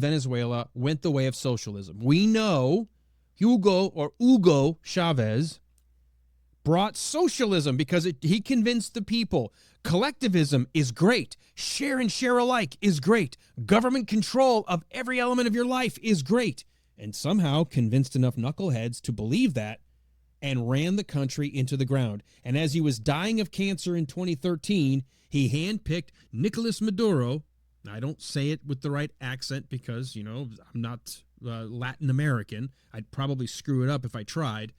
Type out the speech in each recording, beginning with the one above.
Venezuela went the way of socialism. We know Hugo Chavez brought socialism because he convinced the people collectivism is great. Share and share alike is great. Government control of every element of your life is great. And somehow convinced enough knuckleheads to believe that and ran the country into the ground. And as he was dying of cancer in 2013, he handpicked Nicolas Maduro. I don't say it with the right accent because, I'm not Latin American. I'd probably screw it up if I tried.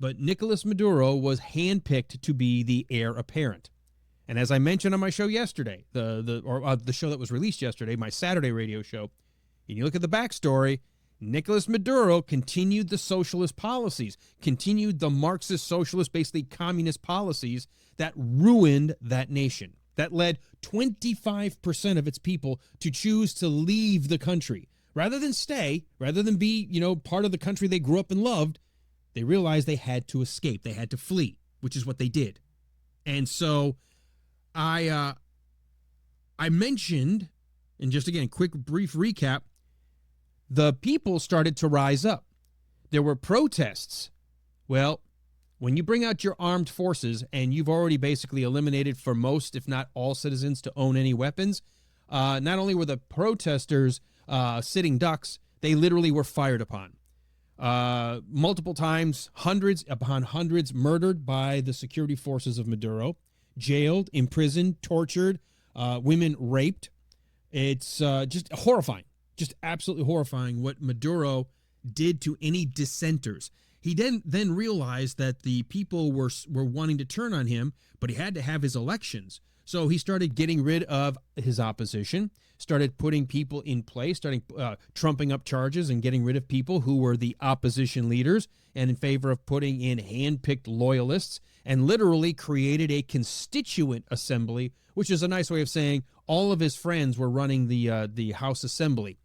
But Nicolas Maduro was handpicked to be the heir apparent. And as I mentioned on my show yesterday, the show that was released yesterday, my Saturday radio show, and you look at the backstory, Nicolas Maduro continued the socialist policies, continued the Marxist, socialist, basically communist policies that ruined that nation, that led 25% of its people to choose to leave the country. Rather than stay, rather than be, part of the country they grew up and loved, they realized they had to escape. They had to flee, which is what they did. And so I mentioned, and just again, quick, brief recap, the people started to rise up. There were protests. Well, when you bring out your armed forces and you've already basically eliminated for most, if not all citizens to own any weapons, not only were the protesters sitting ducks, they literally were fired upon. Multiple times, hundreds upon hundreds murdered by the security forces of Maduro, jailed, imprisoned, tortured, women raped. It's just horrifying. Just absolutely horrifying what Maduro did to any dissenters. He then realized that the people were wanting to turn on him, but he had to have his elections. So he started getting rid of his opposition, started putting people in place, starting trumping up charges and getting rid of people who were the opposition leaders, and in favor of putting in hand-picked loyalists, and literally created a constituent assembly, which is a nice way of saying all of his friends were running the House Assembly.